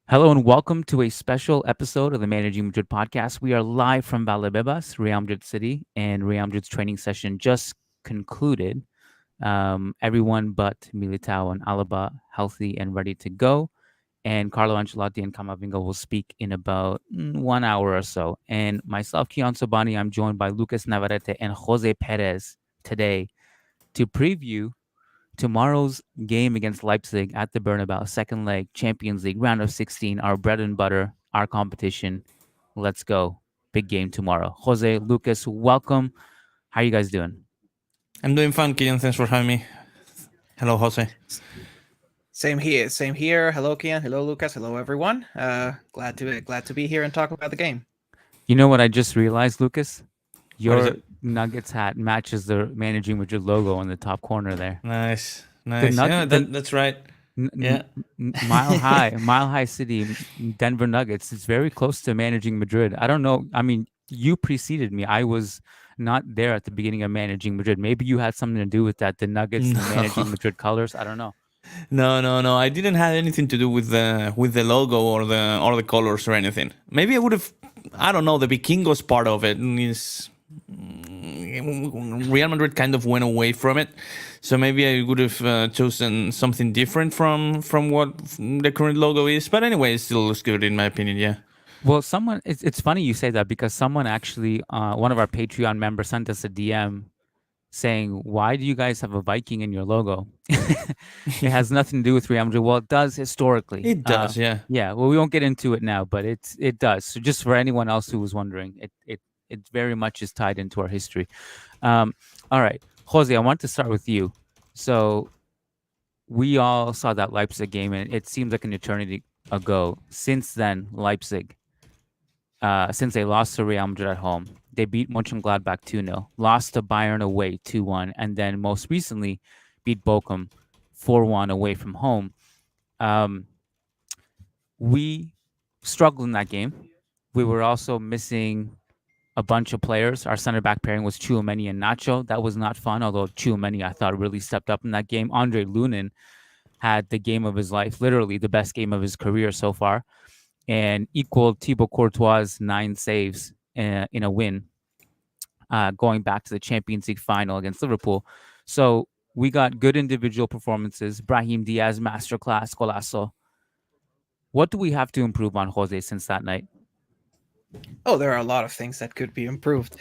Hello and welcome to a special episode of the Managing Madrid Podcast. We are live from Valdebebas, Real Madrid City, and Real Madrid's training session just concluded. Everyone but Militao and Alaba healthy and ready to go. And Carlo Ancelotti and Camavinga will speak in about 1 hour or so. And myself, Kiyan Sobhani, I'm joined by Lucas Navarrete and Jose Perez today to preview tomorrow's game against Leipzig at the Bernabeu, second leg, Champions League, round of 16, our bread and butter, our competition. Let's go. Big game tomorrow. Jose, Lucas, welcome. How are you guys doing? I'm doing fine, Kiyan. Thanks for having me. Hello, Jose. Same here. Same here. Hello, Kiyan. Hello, Lucas. Hello, everyone. Glad to be here and talk about the game. You know what I just realized, Lucas? What is Your it? Nuggets hat matches the Managing Madrid logo in the top corner there. Nice. Nug- That's right. Yeah. Mile High City, Denver Nuggets. It's very close to Managing Madrid. I don't know. I mean, you preceded me. I was not there at the beginning of Managing Madrid. Maybe you had something to do with that. The Nuggets and No. Managing Madrid colors. I don't know. No. I didn't have anything to do with the logo or the colors or anything. Maybe I would have. I don't know. The Vikingos part of it is. Real Madrid kind of went away from it, so maybe I would have chosen something different from what the current logo is. But anyway, it still looks good in my opinion. Yeah. Well, it's funny you say that because someone actually, one of our Patreon members sent us a DM saying, "Why do you guys have a Viking in your logo?" It has nothing to do with Real Madrid. Well, it does historically. It does. Yeah. Yeah. Well, we won't get into it now, but it does. So just for anyone else who was wondering, it very much is tied into our history. All right, Jose, I want to start with you. So we all saw that Leipzig game, and it seems like an eternity ago. Since then, Leipzig, since they lost to Real Madrid at home, they beat Mönchengladbach 2-0, lost to Bayern away 2-1, and then most recently beat Bochum 4-1 away from home. We struggled in that game. We were also missing a bunch of players. Our center back pairing was Tchouaméni and Nacho. That was not fun, although Tchouaméni, I thought, really stepped up in that game. Andre Lunin had the game of his life, literally the best game of his career so far, and equaled Thibaut Courtois' 9 saves in a win, going back to the Champions League final against Liverpool. So we got good individual performances. Brahim Diaz, masterclass, golazo. What do we have to improve on, Jose, since that night? Oh, there are a lot of things that could be improved.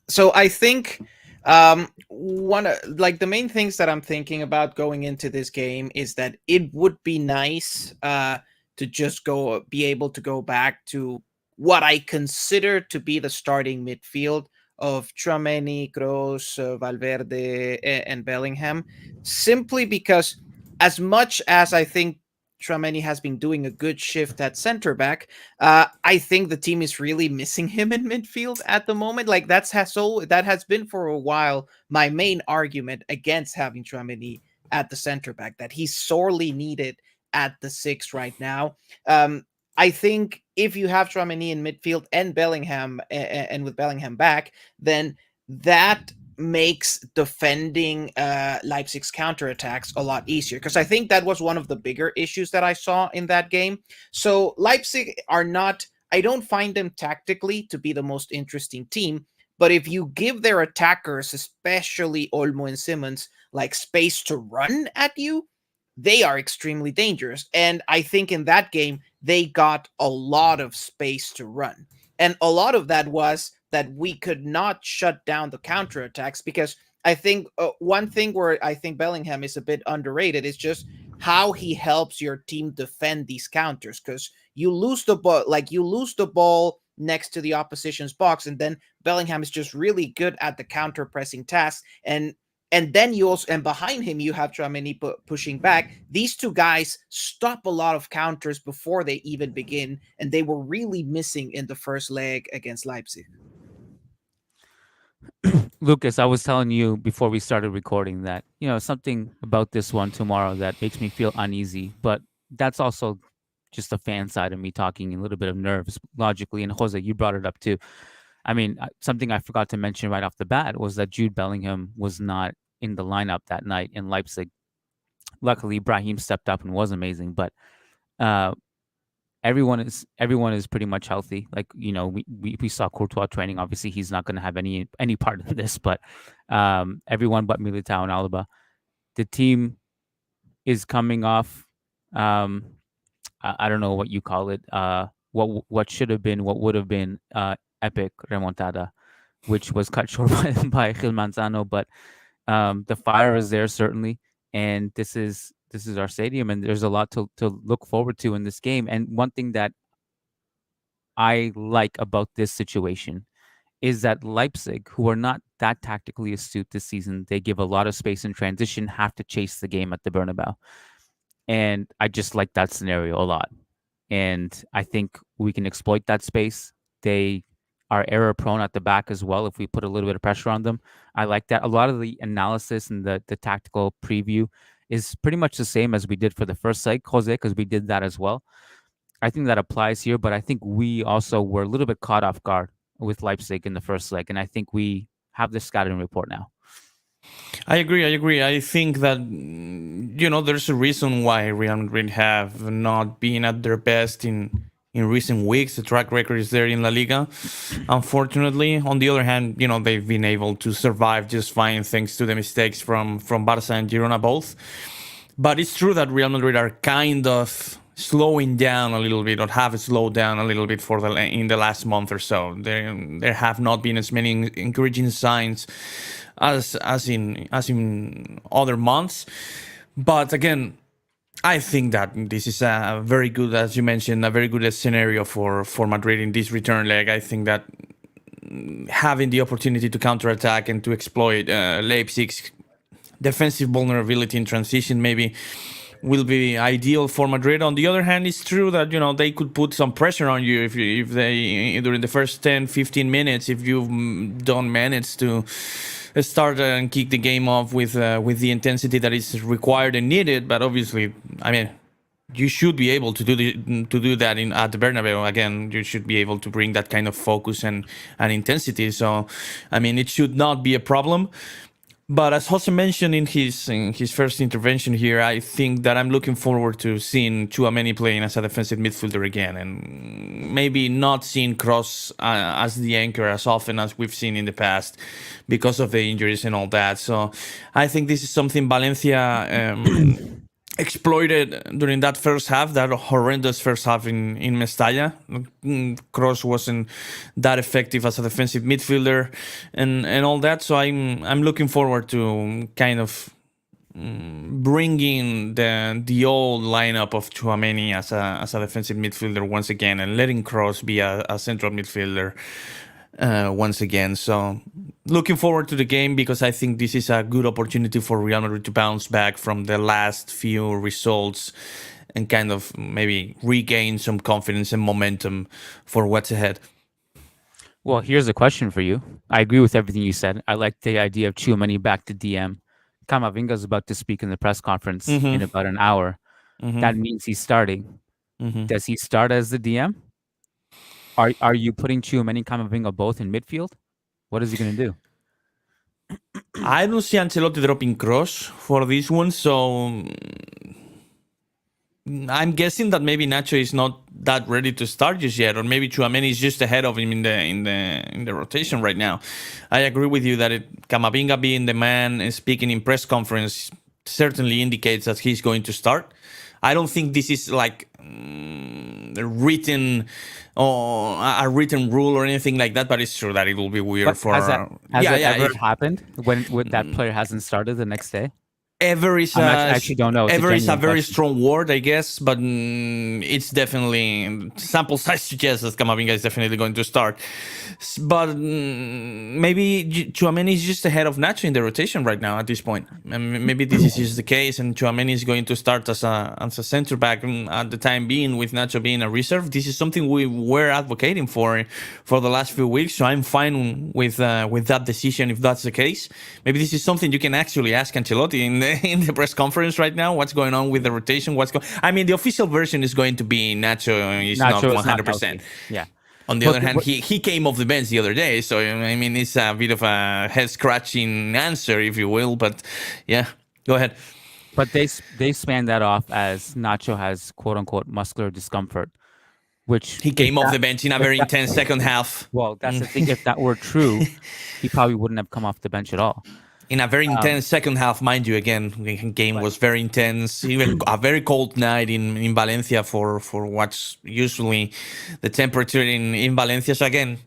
So I think the main things that I'm thinking about going into this game is that it would be nice to just be able to go back to what I consider to be the starting midfield of Tchouaméni, Kroos, Valverde, and Bellingham, simply because as much as I think Tchouaméni has been doing a good shift at center back, I think the team is really missing him in midfield at the moment. Like that has been for a while my main argument against having Tchouaméni at the center back, that he's sorely needed at the 6 right now. I think if you have Tchouaméni in midfield and Bellingham, and with Bellingham back, then that makes defending Leipzig's counterattacks a lot easier, because I think that was one of the bigger issues that I saw in that game. So Leipzig are not, I don't find them tactically to be the most interesting team, but if you give their attackers, especially Olmo and Simmons, like space to run at you, they are extremely dangerous. And I think in that game, they got a lot of space to run. And a lot of that was that we could not shut down the counterattacks, because I think one thing where I think Bellingham is a bit underrated is just how he helps your team defend these counters, because you lose the ball next to the opposition's box, and then Bellingham is just really good at the counter pressing task, and then you also, and behind him you have Tchouaméni pushing back. These two guys stop a lot of counters before they even begin, and they were really missing in the first leg against Leipzig. Lucas, I was telling you before we started recording that, something about this one tomorrow that makes me feel uneasy, but that's also just the fan side of me talking, a little bit of nerves logically. And Jose, you brought it up too. I mean, something I forgot to mention right off the bat was that Jude Bellingham was not in the lineup that night in Leipzig. Luckily, Brahim stepped up and was amazing, but everyone is pretty much healthy. Like, we saw Courtois training. Obviously, he's not going to have any part in this, but everyone but Militao and Alaba. The team is coming off. I don't know what you call it. What should have been, what would have been epic remontada, which was cut short by Gil Manzano. But the fire is there certainly, and this is our stadium, and there's a lot to look forward to in this game. And one thing that I like about this situation is that Leipzig, who are not that tactically astute this season, they give a lot of space in transition, have to chase the game at the Bernabeu. And I just like that scenario a lot. And I think we can exploit that space. They are error prone at the back as well if we put a little bit of pressure on them. I like that. A lot of the analysis and the tactical preview is pretty much the same as we did for the first leg, Jose, because we did that as well. I think that applies here, but I think we also were a little bit caught off guard with Leipzig in the first leg, and I think we have the scouting report now. I agree. I think that, there's a reason why Real Madrid have not been at their best in recent weeks. The track record is there in La Liga, unfortunately. On the other hand, they've been able to survive just fine thanks to the mistakes from Barca and Girona both. But it's true that Real Madrid are kind of slowing down a little bit, or have slowed down a little bit in the last month or so. There have not been as many encouraging signs as in other months. But again, I think that this is a very good, as you mentioned, a very good scenario for Madrid in this return leg. I think that having the opportunity to counterattack and to exploit Leipzig's defensive vulnerability in transition maybe will be ideal for Madrid. On the other hand, it's true that they could put some pressure on you if they during the first 10-15 minutes, if you don't manage to start and kick the game off with the intensity that is required and needed. But obviously, I mean, you should be able to do that at the Bernabeu. Again, you should be able to bring that kind of focus and intensity. So, I mean, it should not be a problem. But as Jose mentioned in his first intervention here, I think that I'm looking forward to seeing Tchouaméni playing as a defensive midfielder again, and maybe not seeing Kroos as the anchor as often as we've seen in the past because of the injuries and all that. So I think this is something Valencia exploited during that first half, that horrendous first half in Mestalla. Kroos wasn't that effective as a defensive midfielder and all that. So I'm looking forward to kind of bringing the old lineup of Tchouaméni as a defensive midfielder once again, and letting Kroos be a central midfielder once again. So looking forward to the game, because I think this is a good opportunity for Real Madrid to bounce back from the last few results and kind of maybe regain some confidence and momentum for what's ahead. Well, here's a question for you. I agree with everything you said. I like the idea of Tchouaméni back to DM. Camavinga is about to speak in the press conference in about an hour. That means he's starting. Does he start as the DM? Are you putting Tchouaméni and Camavinga both in midfield? What is he going to do? I don't see Ancelotti dropping Kroos for this one, so I'm guessing that maybe Nacho is not that ready to start just yet, or maybe Tchouaméni is just ahead of him in the rotation right now. I agree with you that Camavinga being the man speaking in press conference certainly indicates that he's going to start. I don't think this is like a written rule or anything like that, but it's true that it will be weird. But has that ever happened when that player hasn't started the next day? Ever is I actually don't know. Ever is a very strong word, I guess, but it's definitely, sample size suggests that Camavinga is definitely going to start. But maybe Tchouaméni is just ahead of Nacho in the rotation right now at this point. Maybe this is just the case, and Tchouaméni is going to start as a center back at the time being, with Nacho being a reserve. This is something we were advocating for the last few weeks, so I'm fine with that decision if that's the case. Maybe this is something you can actually ask Ancelotti in the press conference right now. What's going on with the rotation? I mean, the official version is going to be Nacho is not 100%. Yeah. On the other hand, he came off the bench the other day, so I mean, it's a bit of a head-scratching answer, if you will. But yeah, go ahead. But they span that off as Nacho has quote-unquote muscular discomfort, which He came off the bench in a very intense second half. Well, that's the thing. If that were true, he probably wouldn't have come off the bench at all. In a very intense second half, mind you, again, the game was very intense. Even a very cold night in Valencia for what's usually the temperature in Valencia. So again,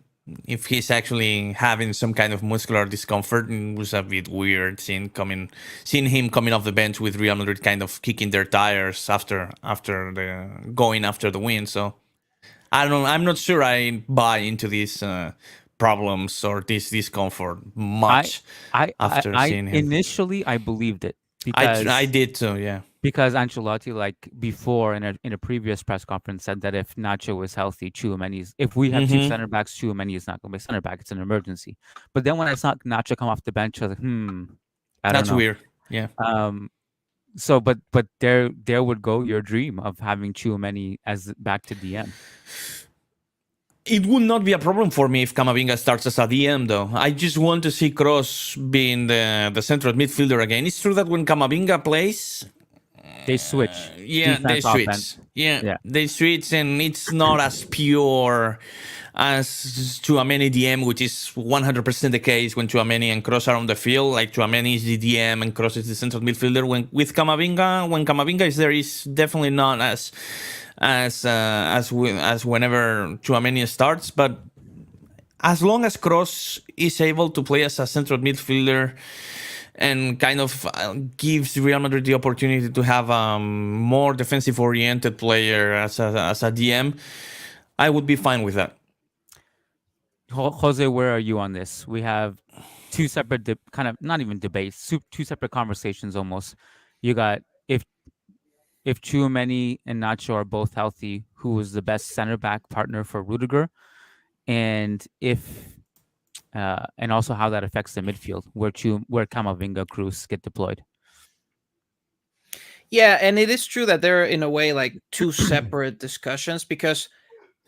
if he's actually having some kind of muscular discomfort, it was a bit weird seeing him coming off the bench with Real Madrid kind of kicking their tires after the win. So I don't know. I'm not sure I buy into these problems or this discomfort much after seeing him. Initially, I believed it because I did too. Yeah. Because Ancelotti, like before in a previous press conference, said that if Nacho was healthy, if we have two center backs, Tchouameni is not going to be center back. It's an emergency. But then when I saw Nacho come off the bench, I was like, I don't know. That's weird. Yeah. So, but there would go your dream of having Tchouameni as back to DM. It would not be a problem for me if Camavinga starts as a DM, though. I just want to see Kroos being the central midfielder again. It's true that when Camavinga plays, they switch. They switch. Offense. Yeah, they switch, and it's not as pure as Tchouameni DM, which is 100% the case when Tchouameni and Kroos are on the field. Like Tchouameni is the DM and Kroos is the central midfielder. When Camavinga is there, is definitely not as whenever Tchouameni starts. But as long as Kroos is able to play as a central midfielder and kind of gives Real Madrid the opportunity to have a more defensive-oriented player as a DM, I would be fine with that. Jose, where are you on this? We have two separate, kind of not even debates, two separate conversations almost. You got if Tchouameni and Nacho are both healthy, who is the best center back partner for Rudiger, and and also how that affects the midfield, where Camavinga, Kroos get deployed. Yeah, and it is true that they're in a way like two separate discussions, because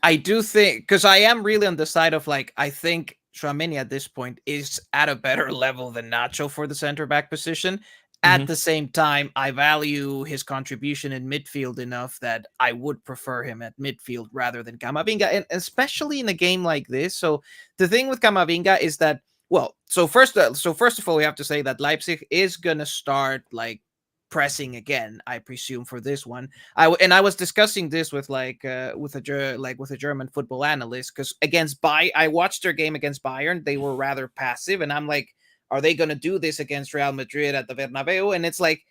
I do think, because I am really on the side of like, I think Tchouameni at this point is at a better level than Nacho for the center back position. At the same time, I value his contribution in midfield enough that I would prefer him at midfield rather than Camavinga, and especially in a game like this. So the thing with Camavinga is that, well, so first of all, we have to say that Leipzig is gonna start like pressing again, I presume, for this one. I was discussing this with with a German football analyst, because I watched their game against Bayern. They were rather passive, and I'm like, are they going to do this against Real Madrid at the Bernabeu? And it's like,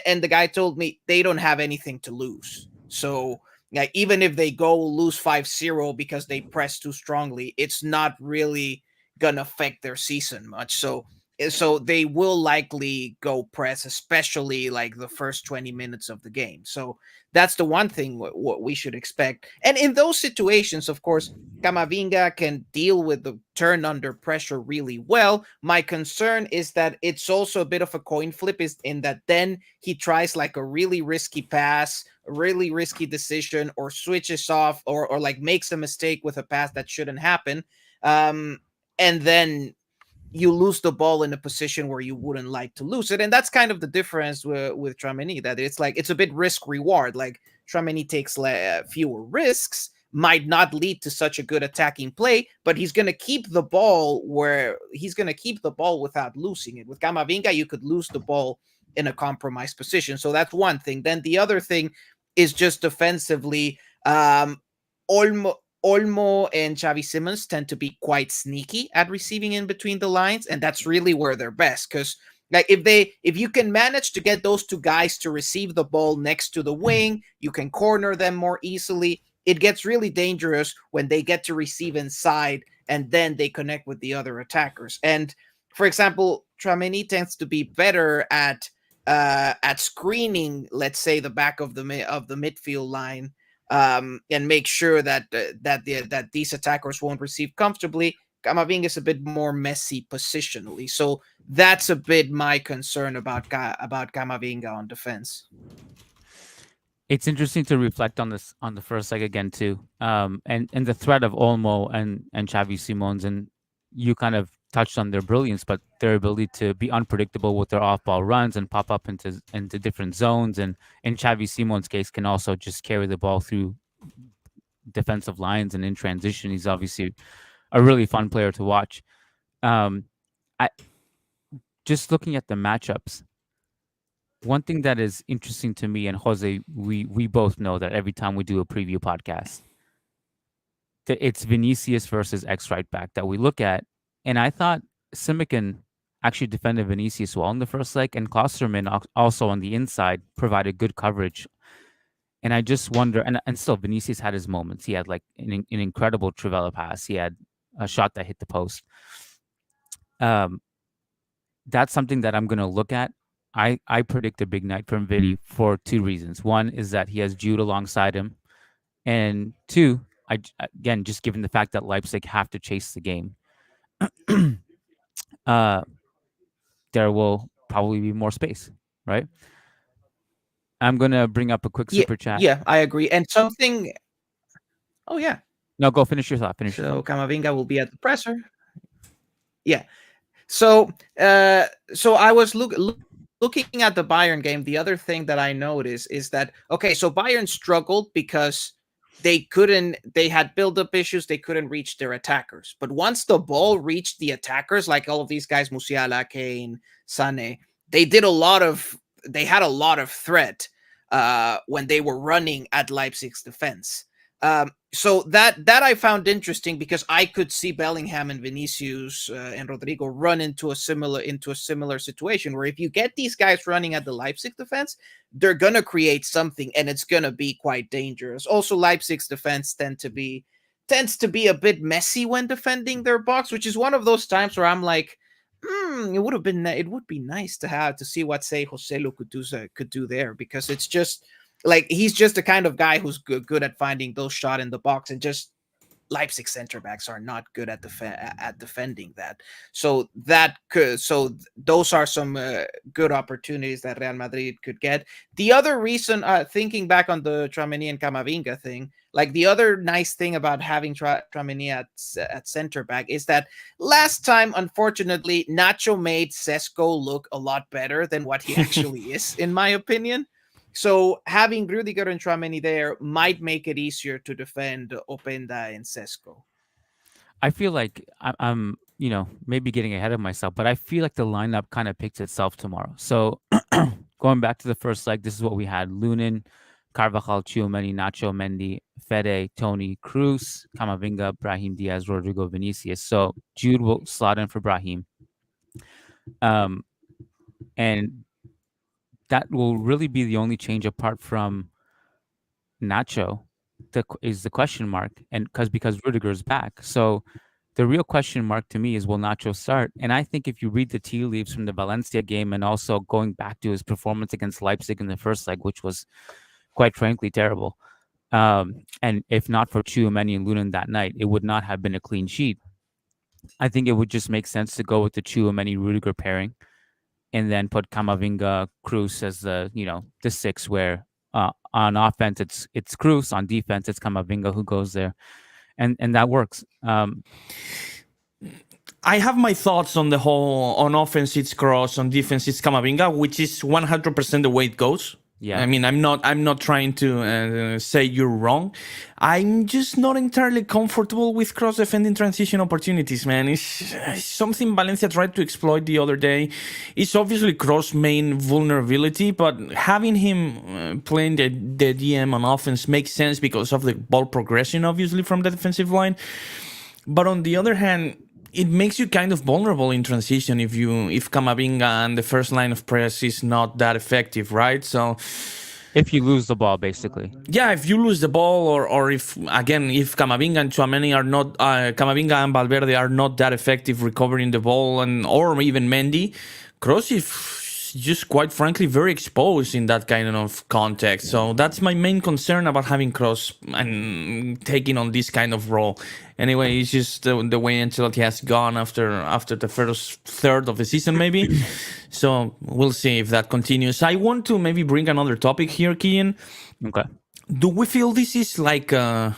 and the guy told me they don't have anything to lose. So like, even if they go lose 5-0 because they press too strongly, it's not really going to affect their season much. So they will likely go press, especially like the first 20 minutes of the game. So that's the one thing what we should expect. And in those situations, of course, Camavinga can deal with the turn under pressure really well. My concern is that it's also a bit of a coin flip, is in that then he tries like a really risky pass, a really risky decision, or switches off, or like makes a mistake with a pass that shouldn't happen. And then you lose the ball in a position where you wouldn't like to lose it. And that's kind of the difference with Tchouameni, that it's like, it's a bit risk reward. Like Tchouameni takes fewer risks, might not lead to such a good attacking play, but he's going to keep the ball without losing it. With Camavinga, you could lose the ball in a compromised position. So that's one thing. Then the other thing is just defensively, Olmo and Xavi Simons tend to be quite sneaky at receiving in between the lines, and that's really where they're best. Because like if you can manage to get those two guys to receive the ball next to the wing, you can corner them more easily. It gets really dangerous when they get to receive inside and then they connect with the other attackers. And for example, Tchouameni tends to be better at screening, let's say, the back of the midfield line, and make sure that these attackers won't receive comfortably. Camavinga is a bit more messy positionally, so that's a bit my concern about Camavinga on defense. It's interesting to reflect on this on the first leg again too, and the threat of Olmo and Xavi Simons, and you kind of touched on their brilliance, but their ability to be unpredictable with their off-ball runs and pop up into different zones, and in Xavi Simons' case, can also just carry the ball through defensive lines and in transition. He's obviously a really fun player to watch. I just looking at the matchups. One thing that is interesting to me and Jose, we both know that every time we do a preview podcast, that it's Vinicius versus X right back that we look at. And I thought Simakim actually defended Vinicius well in the first leg, and Klosterman also on the inside provided good coverage. And I just wonder, and still Vinicius had his moments. He had like an incredible Trivela pass. He had a shot that hit the post. That's something that I'm going to look at. I predict a big night from Vini for two reasons. One is that he has Jude alongside him. And two, again, just given the fact that Leipzig have to chase the game, there will probably be more space, right? I'm going to bring up a quick super chat. Yeah, I agree. And something... Oh, yeah. No, go finish your thought. So Camavinga will be at the presser. Yeah. So I was looking at the Bayern game. The other thing that I noticed is that, okay, so Bayern struggled because they had build-up issues. They couldn't reach their attackers. But once the ball reached the attackers, like all of these guys, Musiala, Kane, Sané, they had a lot of threat when they were running at Leipzig's defense. So that I found interesting because I could see Bellingham and Vinicius and Rodrygo run into a similar situation where if you get these guys running at the Leipzig defense, they're gonna create something and it's gonna be quite dangerous. Also, Leipzig's defense tends to be a bit messy when defending their box, which is one of those times where I'm like, it would be nice to see what say Joselu could do there, because it's just like he's just the kind of guy who's good at finding those shot in the box, and just Leipzig center backs are not good at defending that. So those are some good opportunities that Real Madrid could get. The other reason, thinking back on the Tchouaméni and Camavinga thing, like the other nice thing about having Tchouaméni at center back is that last time, unfortunately, Nacho made Sesko look a lot better than what he actually is, in my opinion. So having Rudiger and Tchouaméni there might make it easier to defend Openda and Sesko. I feel like I'm maybe getting ahead of myself, but I feel like the lineup kind of picks itself tomorrow. So going back to the first leg, this is what we had: Lunin, Carvajal, Tchouaméni, Nacho, Mendy, Fede, Tony, Cruz, Camavinga, Brahim Diaz, Rodrygo, Vinicius. So Jude will slot in for Brahim. And that will really be the only change apart from Nacho is the question mark, and because Rudiger's back. So the real question mark to me is, will Nacho start? And I think if you read the tea leaves from the Valencia game and also going back to his performance against Leipzig in the first leg, which was quite frankly terrible, and if not for Tchouaméni and Lunin that night, it would not have been a clean sheet. I think it would just make sense to go with the Tchouaméni-Rudiger pairing, and then put Camavinga, Cruz as the six, where on offense it's Cruz, on defense it's Camavinga who goes there, and that works. I have my thoughts on the whole. On offense it's Kroos, on defense it's Camavinga, which is 100% the way it goes. Yeah, I mean, I'm not trying to say you're wrong. I'm just not entirely comfortable with cross defending transition opportunities, man. It's something Valencia tried to exploit the other day. It's obviously Kroos' main vulnerability, but having him playing the DM on offense makes sense because of the ball progression, obviously, from the defensive line. But on the other hand, it makes you kind of vulnerable in transition if Camavinga and the first line of press is not that effective, right? So if you lose the ball, basically. Yeah, if you lose the ball, or if Camavinga and Tchouaméni are not, Camavinga and Valverde are not that effective recovering the ball, or even Mendy, Kroos is just quite frankly very exposed in that kind of context. So that's my main concern about having Kroos and taking on this kind of role. Anyway, it's just the way Ancelotti has gone after the first third of the season, maybe. So we'll see if that continues. I want to maybe bring another topic here, Kiyan. Okay. Do we feel this is like a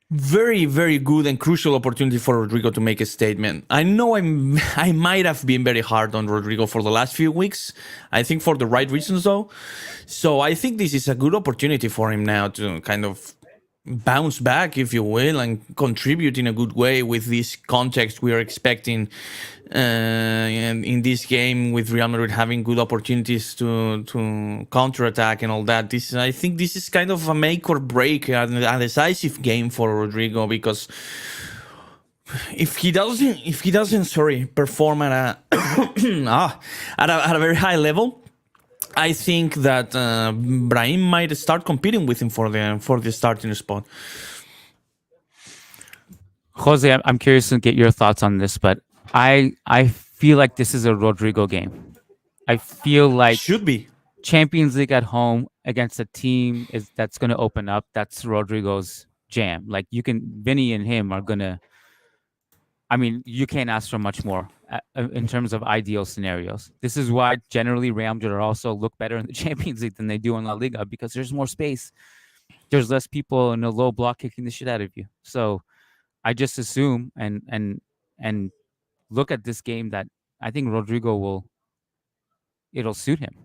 very, very good and crucial opportunity for Rodrygo to make a statement? I know I might have been very hard on Rodrygo for the last few weeks. I think for the right reasons, though. So I think this is a good opportunity for him now to kind of bounce back, if you will, and contribute in a good way with this context we are expecting and in this game, with Real Madrid having good opportunities to counterattack and all that. I think this is kind of a make or break, a decisive game for Rodrygo, because if he doesn't sorry, perform at a at a very high level, I think that Brahim might start competing with him for the starting spot. Jose, I'm curious to get your thoughts on this, but I feel like this is a Rodrygo game. I feel like Should be. Champions League at home against a team that's going to open up. That's Rodrygo's jam. Like Vinny and him are gonna. I mean, you can't ask for much more in terms of ideal scenarios. This is why generally Real Madrid also look better in the Champions League than they do in La Liga, because there's more space. There's less people in a low block kicking the shit out of you. So I just assume and look at this game that I think Rodrygo it'll suit him.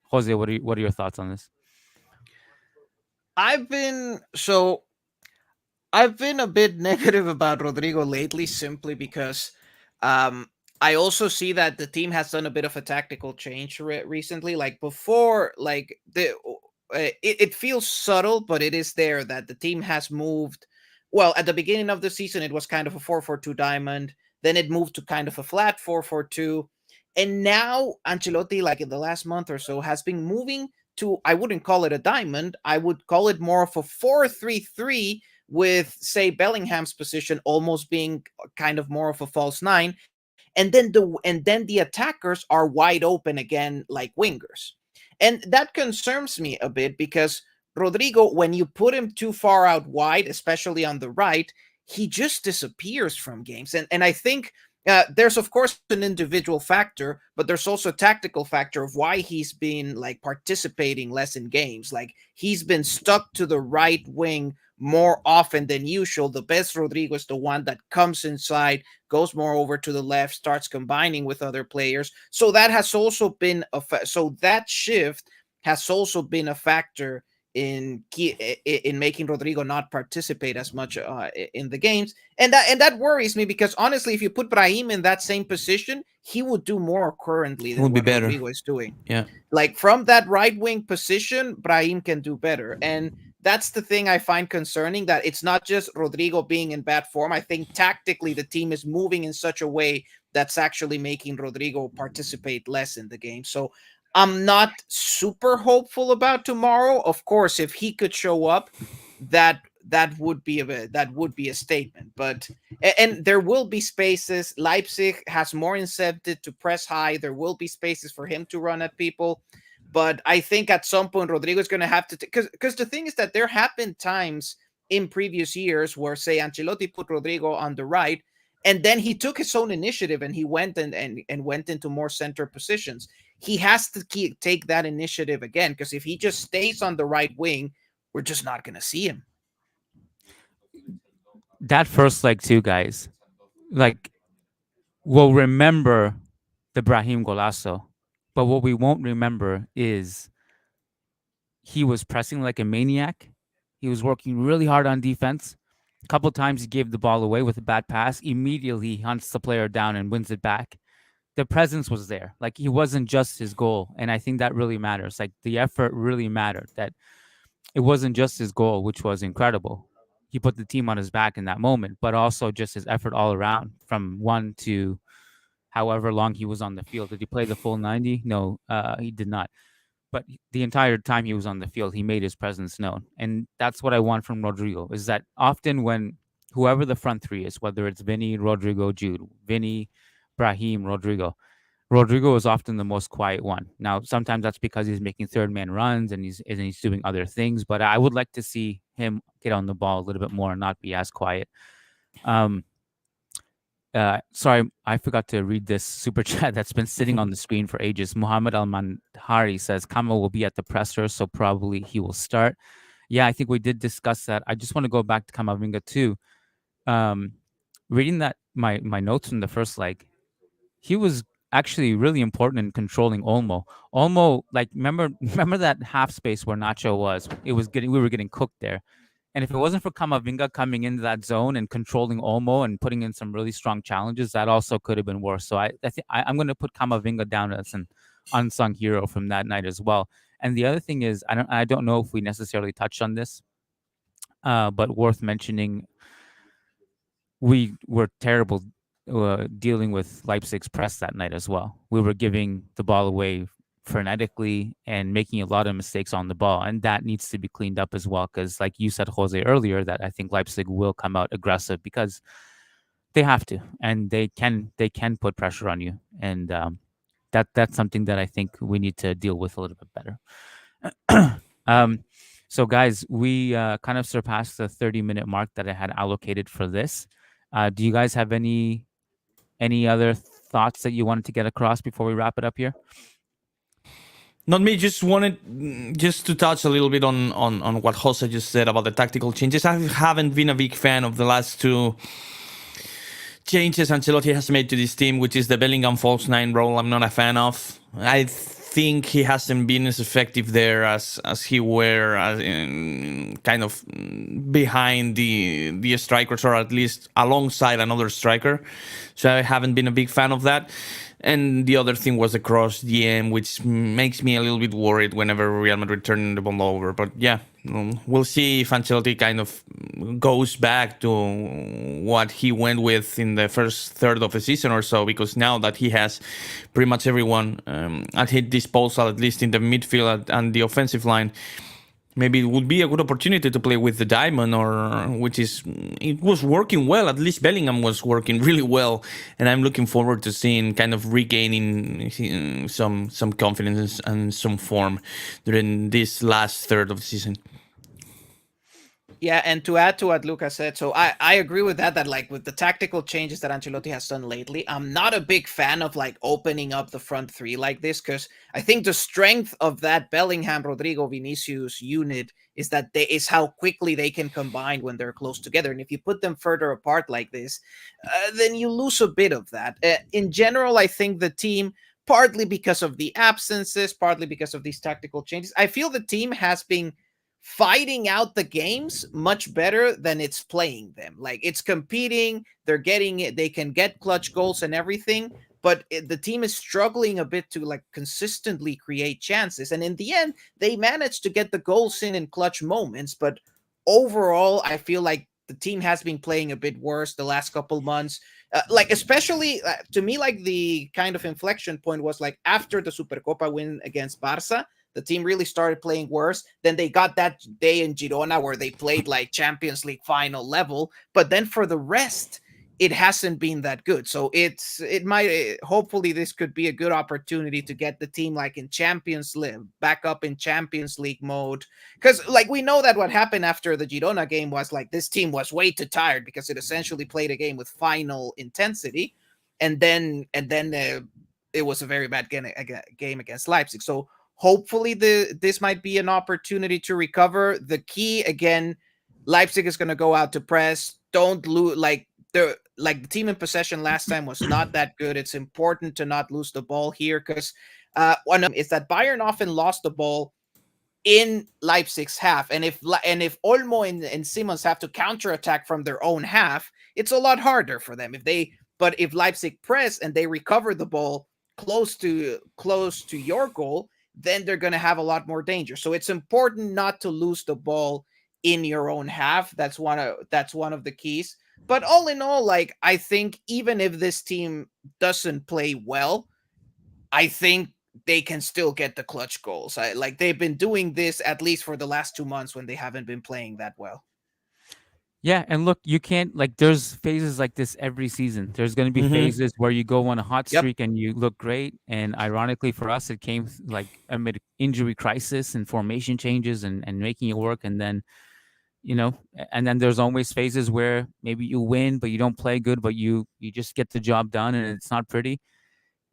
Jose, what are your thoughts on this? I've been so I've been a bit negative about Rodrygo lately, simply because I also see that the team has done a bit of a tactical change recently. Like before, like it feels subtle, but it is there that the team has moved. Well, at the beginning of the season, it was kind of a 4-4-2 diamond. Then it moved to kind of a flat 4-4-2. And now Ancelotti, like in the last month or so, has been moving to, I wouldn't call it a diamond. I would call it more of a 4-3-3, with, say, Bellingham's position almost being kind of more of a false nine, and then the attackers are wide open again like wingers. And that concerns me a bit, because Rodrygo, when you put him too far out wide, especially on the right, he just disappears from games. And I think there's of course an individual factor, but there's also a tactical factor of why he's been like participating less in games. Like he's been stuck to the right wing more often than usual. The best Rodrygo is the one that comes inside, goes more over to the left, starts combining with other players. So that has also been so that shift has also been a factor in making Rodrygo not participate as much in the games, and that worries me, because honestly, if you put Brahim in that same position, he would do more currently than Would be what better. Rodrygo is doing. Yeah. Like from that right wing position, Brahim can do better, and that's the thing I find concerning. That it's not just Rodrygo being in bad form. I think tactically the team is moving in such a way that's actually making Rodrygo participate less in the game. So I'm not super hopeful about tomorrow. Of course, if he could show up, that would be a statement. But and there will be spaces. Leipzig has more incentive to press high. There will be spaces for him to run at people. But I think at some point Rodrygo is going to have to, because the thing is that there have been times in previous years where, say, Ancelotti put Rodrygo on the right, and then he took his own initiative and he went and went into more center positions. He has to take that initiative again, because if he just stays on the right wing, we're just not going to see him. That first leg too, guys. Like we'll remember the Brahim golazo, but what we won't remember is he was pressing like a maniac. He was working really hard on defense. A couple times he gave the ball away with a bad pass. Immediately he hunts the player down and wins it back. The presence was there. Like he wasn't just his goal. And I think that really matters. Like the effort really mattered. That it wasn't just his goal, which was incredible. He put the team on his back in that moment, but also just his effort all around from one to however long he was on the field. Did he play the full 90? No, he did not. But the entire time he was on the field, he made his presence known. And that's what I want from Rodrygo, is that often when whoever the front three is, whether it's Vinny, Rodrygo, Jude, Vinny, Brahim, Rodrygo is often the most quiet one. Now, sometimes that's because he's making third man runs and he's doing other things, but I would like to see him get on the ball a little bit more and not be as quiet. Sorry, I forgot to read this super chat that's been sitting on the screen for ages. Muhammad Al-Manhari says Kama will be at the presser, so probably he will start. Yeah, I think we did discuss that. I just want to go back to Kamavinga too. Reading that my notes from the first leg, he was actually really important in controlling Olmo. Olmo, like remember that half space where Nacho was. We were getting cooked there. And if it wasn't for Kamavinga coming into that zone and controlling Olmo and putting in some really strong challenges, that also could have been worse. So I think I'm going to put Kamavinga down as an unsung hero from that night as well. And the other thing is, I don't know if we necessarily touched on this, but worth mentioning, we were terrible dealing with Leipzig's press that night as well. We were giving the ball away frenetically and making a lot of mistakes on the ball, and that needs to be cleaned up as well. Because, like you said, Jose, earlier, that I think Leipzig will come out aggressive because they have to, and they can put pressure on you, and that's something that I think we need to deal with a little bit better. So, guys, we kind of surpassed the 30-minute mark that I had allocated for this. Do you guys have any other thoughts that you wanted to get across before we wrap it up here? Not me. Just wanted just to touch a little bit on what Jose just said about the tactical changes. I haven't been a big fan of the last two changes Ancelotti has made to this team, which is the Bellingham false nine role. I'm not a fan of. I think he hasn't been as effective there as he were kind of behind the strikers, or at least alongside another striker. So I haven't been a big fan of that. And the other thing was the cross DM, which makes me a little bit worried whenever Real Madrid turn the ball over. But yeah, we'll see if Ancelotti kind of goes back to what he went with in the first third of the season or so, because now that he has pretty much everyone at his disposal, at least in the midfield and the offensive line, maybe it would be a good opportunity to play with the diamond, it was working well. At least Bellingham was working really well, and I'm looking forward to seeing kind of regaining some confidence and some form during this last third of the season. Yeah, and to add to what Lucas said, so I agree with that like with the tactical changes that Ancelotti has done lately, I'm not a big fan of like opening up the front three like this, because I think the strength of that Bellingham, Rodrygo, Vinicius unit is that is how quickly they can combine when they're close together. And if you put them further apart like this, then you lose a bit of that. In general, I think the team, partly because of the absences, partly because of these tactical changes, I feel the team has been fighting out the games much better than it's playing them. Like, it's competing, they're getting it, they can get clutch goals and everything, but the team is struggling a bit to like consistently create chances. And in the end, they managed to get the goals in clutch moments. But overall, I feel like the team has been playing a bit worse the last couple months. Like, especially to me, like the kind of inflection point was like after the Supercopa win against Barca. The team really started playing worse. Then they got that day in Girona where they played like Champions League final level. But then for the rest, it hasn't been that good. So hopefully this could be a good opportunity to get the team like in Champions League, back up in Champions League mode. Because like we know that what happened after the Girona game was like this team was way too tired because it essentially played a game with final intensity. And then it was a very bad game against Leipzig. So hopefully this might be an opportunity to recover. The key, again, Leipzig is going to go out to press. Don't lose. The team in possession last time was not that good. It's important to not lose the ball here, because one of them is that Bayern often lost the ball in Leipzig's half. And if Olmo and Simmons have to counterattack from their own half, it's a lot harder for them. But if Leipzig press and they recover the ball close to your goal, then they're going to have a lot more danger. So it's important not to lose the ball in your own half. That's one of the keys. But all in all, like, I think even if this team doesn't play well, I think they can still get the clutch goals. Like they've been doing this at least for the last 2 months when they haven't been playing that well. Yeah, and look, you can't, like, there's phases like this every season. There's going to be phases where you go on a hot streak and you look great. And ironically for us, it came like amid injury crisis and formation changes and making it work. And then, and then there's always phases where maybe you win, but you don't play good, but you just get the job done and it's not pretty.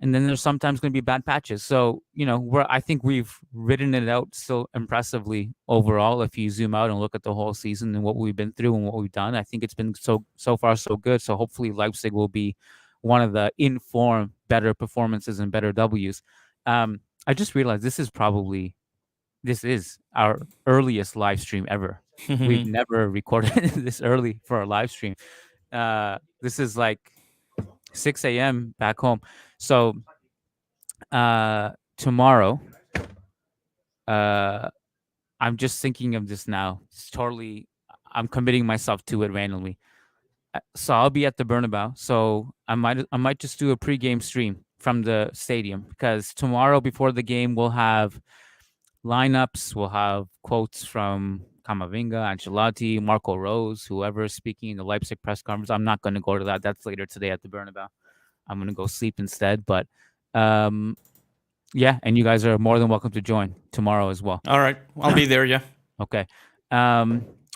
And then there's sometimes going to be bad patches. So, I think we've ridden it out so impressively overall. If you zoom out and look at the whole season and what we've been through and what we've done, I think it's been so far so good. So hopefully Leipzig will be one of the in-form, better performances and better W's. I just realized this is probably this is our earliest live stream ever. We've never recorded this early for a live stream. This is like 6 a.m. back home. So tomorrow, uh, I'm just thinking of this now. It's totally, I'm committing myself to it randomly. So I'll be at the Bernabeu. So I might just do a pregame stream from the stadium because tomorrow before the game we'll have lineups. We'll have quotes from Camavinga, Ancelotti, Marco Rose, whoever is speaking in the Leipzig press conference. I'm not going to go to that. That's later today at the Bernabeu. I'm going to go sleep instead. But yeah, and you guys are more than welcome to join tomorrow as well. All right, I'll be there. Yeah. Okay.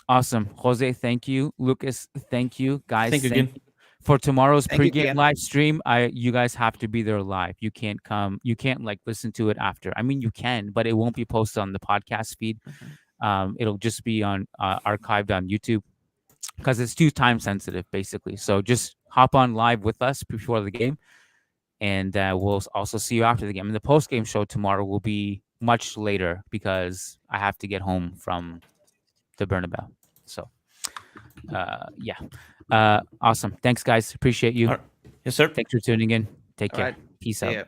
Awesome. Jose, thank you. Lucas, thank you. Guys, Thank you again. for tomorrow's Thank you, pregame Kiyan. live stream. You guys have to be there live. You can't come. You can't like listen to it after. I mean, you can, but it won't be posted on the podcast feed. It'll just be on archived on YouTube because it's too time sensitive, basically. So just hop on live with us before the game, and we'll also see you after the game. And the post game show tomorrow will be much later because I have to get home from the Bernabeu. So, yeah. Awesome. Thanks, guys. Appreciate you. All right. Yes, sir. Thanks for tuning in. Take All care. right. Peace See out. ya.